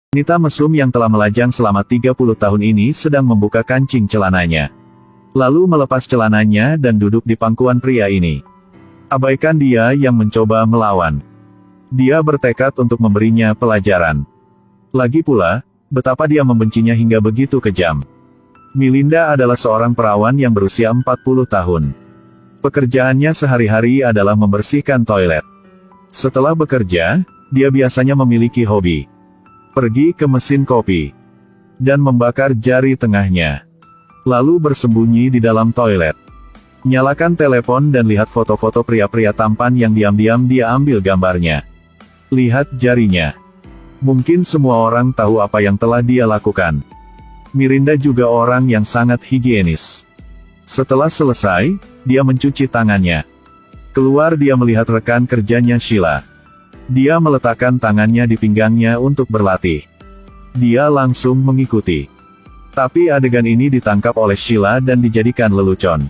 Wanita mesum yang telah melajang selama 30 tahun ini sedang membuka kancing celananya. Lalu melepas celananya dan duduk di pangkuan pria ini. Abaikan dia yang mencoba melawan. Dia bertekad untuk memberinya pelajaran. Lagi pula, betapa dia membencinya hingga begitu kejam. Melinda adalah seorang perawan yang berusia 40 tahun. Pekerjaannya sehari-hari adalah membersihkan toilet. Setelah bekerja, dia biasanya memiliki hobi. Pergi ke mesin kopi. Dan membakar jari tengahnya. Lalu bersembunyi di dalam toilet. Nyalakan telepon dan lihat foto-foto pria-pria tampan yang diam-diam dia ambil gambarnya. Lihat jarinya. Mungkin semua orang tahu apa yang telah dia lakukan. Miranda juga orang yang sangat higienis. Setelah selesai, dia mencuci tangannya. Keluar dia melihat rekan kerjanya Sheila. Dia meletakkan tangannya di pinggangnya untuk berlatih. Dia langsung mengikuti. Tapi adegan ini ditangkap oleh Sheila dan dijadikan lelucon.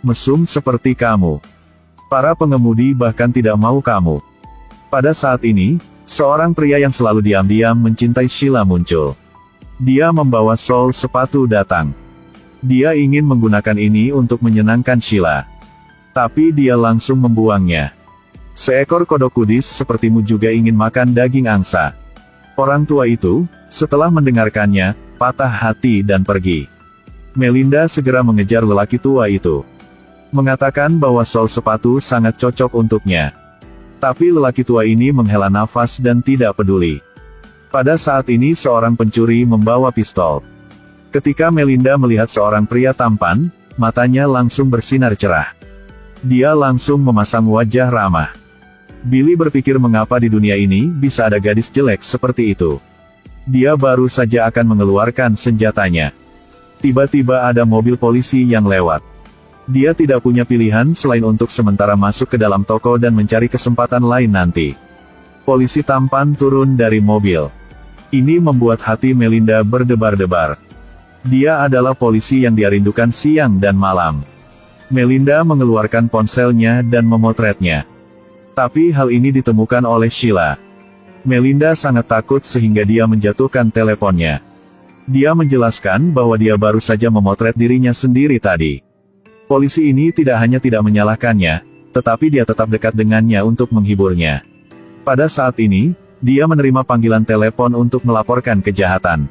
Mesum seperti kamu. Para pengemudi bahkan tidak mau kamu. Pada saat ini, seorang pria yang selalu diam-diam mencintai Sheila muncul. Dia membawa sol sepatu datang. Dia ingin menggunakan ini untuk menyenangkan Sheila. Tapi dia langsung membuangnya. Seekor kodok kudis sepertimu juga ingin makan daging angsa. Orang tua itu, setelah mendengarkannya, patah hati dan pergi. Melinda segera mengejar lelaki tua itu. Mengatakan bahwa sol sepatu sangat cocok untuknya. Tapi lelaki tua ini menghela nafas dan tidak peduli. Pada saat ini seorang pencuri membawa pistol. Ketika Melinda melihat seorang pria tampan, matanya langsung bersinar cerah. Dia langsung memasang wajah ramah. Billy berpikir mengapa di dunia ini bisa ada gadis jelek seperti itu. Dia baru saja akan mengeluarkan senjatanya. Tiba-tiba ada mobil polisi yang lewat. Dia tidak punya pilihan selain untuk sementara masuk ke dalam toko dan mencari kesempatan lain nanti. Polisi tampan turun dari mobil. Ini membuat hati Melinda berdebar-debar. Dia adalah polisi yang dia rindukan siang dan malam. Melinda mengeluarkan ponselnya dan memotretnya. Tapi hal ini ditemukan oleh Sheila. Melinda sangat takut sehingga dia menjatuhkan teleponnya. Dia menjelaskan bahwa dia baru saja memotret dirinya sendiri tadi. Polisi ini tidak hanya tidak menyalahkannya, tetapi dia tetap dekat dengannya untuk menghiburnya. Pada saat ini, dia menerima panggilan telepon untuk melaporkan kejahatan.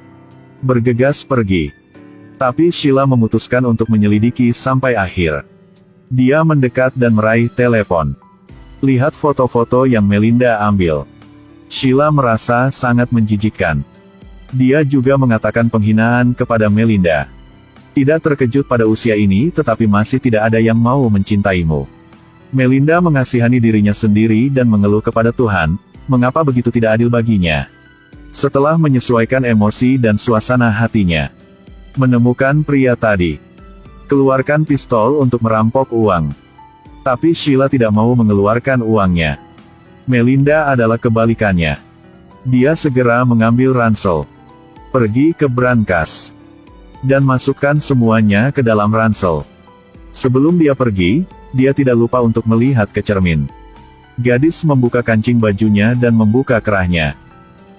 Bergegas pergi. Tapi Sheila memutuskan untuk menyelidiki sampai akhir. Dia mendekat dan meraih telepon. Lihat foto-foto yang Melinda ambil. Sheila merasa sangat menjijikkan. Dia juga mengatakan penghinaan kepada Melinda. Tidak terkejut pada usia ini tetapi masih tidak ada yang mau mencintaimu. Melinda mengasihani dirinya sendiri dan mengeluh kepada Tuhan, mengapa begitu tidak adil baginya. Setelah menyesuaikan emosi dan suasana hatinya. Menemukan pria tadi. Keluarkan pistol untuk merampok uang. Tapi Sheila tidak mau mengeluarkan uangnya. Melinda adalah kebalikannya. Dia segera mengambil ransel. Pergi ke brankas. Dan masukkan semuanya ke dalam ransel. Sebelum dia pergi, dia tidak lupa untuk melihat ke cermin. Gadis membuka kancing bajunya dan membuka kerahnya.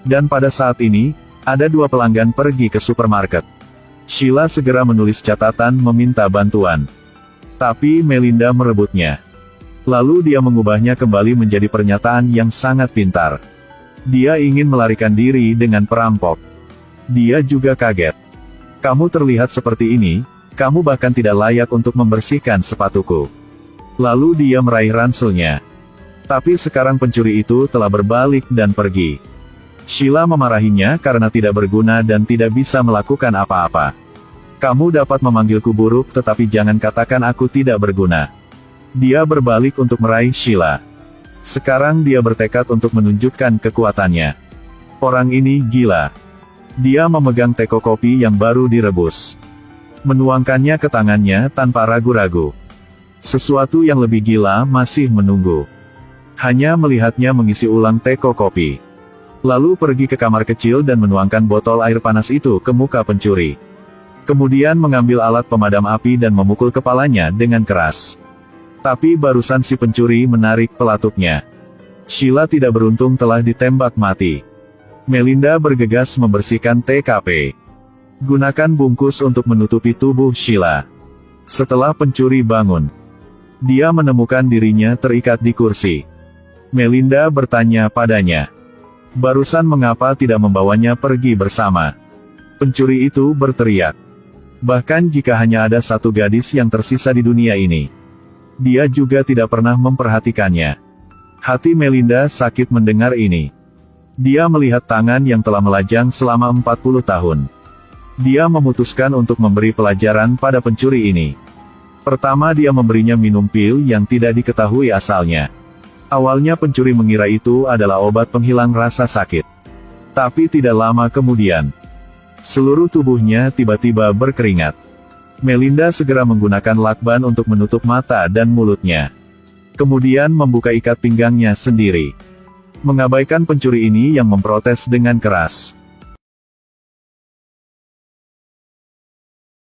Dan pada saat ini, ada dua pelanggan pergi ke supermarket. Sheila segera menulis catatan meminta bantuan. Tapi Melinda merebutnya. Lalu dia mengubahnya kembali menjadi pernyataan yang sangat pintar. Dia ingin melarikan diri dengan perampok. Dia juga kaget. Kamu terlihat seperti ini, kamu bahkan tidak layak untuk membersihkan sepatuku. Lalu dia meraih ranselnya. Tapi sekarang pencuri itu telah berbalik dan pergi. Sheila memarahinya karena tidak berguna dan tidak bisa melakukan apa-apa. Kamu dapat memanggilku buruk tetapi jangan katakan aku tidak berguna. Dia berbalik untuk meraih Sheila. Sekarang dia bertekad untuk menunjukkan kekuatannya. Orang ini gila. Dia memegang teko kopi yang baru direbus. Menuangkannya ke tangannya tanpa ragu-ragu. Sesuatu yang lebih gila masih menunggu. Hanya melihatnya mengisi ulang teko kopi. Lalu pergi ke kamar kecil dan menuangkan botol air panas itu ke muka pencuri. Kemudian mengambil alat pemadam api dan memukul kepalanya dengan keras. Tapi barusan si pencuri menarik pelatupnya. Sheila tidak beruntung telah ditembak mati. Melinda bergegas membersihkan TKP. Gunakan bungkus untuk menutupi tubuh Sheila. Setelah pencuri bangun, dia menemukan dirinya terikat di kursi. Melinda bertanya padanya, barusan mengapa tidak membawanya pergi bersama? Pencuri itu berteriak. Bahkan jika hanya ada satu gadis yang tersisa di dunia ini, dia juga tidak pernah memperhatikannya. Hati Melinda sakit mendengar ini. Dia melihat tangan yang telah melajang selama 40 tahun. Dia memutuskan untuk memberi pelajaran pada pencuri ini. Pertama, dia memberinya minum pil yang tidak diketahui asalnya. Awalnya pencuri mengira itu adalah obat penghilang rasa sakit. Tapi tidak lama kemudian, seluruh tubuhnya tiba-tiba berkeringat. Melinda segera menggunakan lakban untuk menutup mata dan mulutnya. Kemudian membuka ikat pinggangnya sendiri. Mengabaikan pencuri ini yang memprotes dengan keras.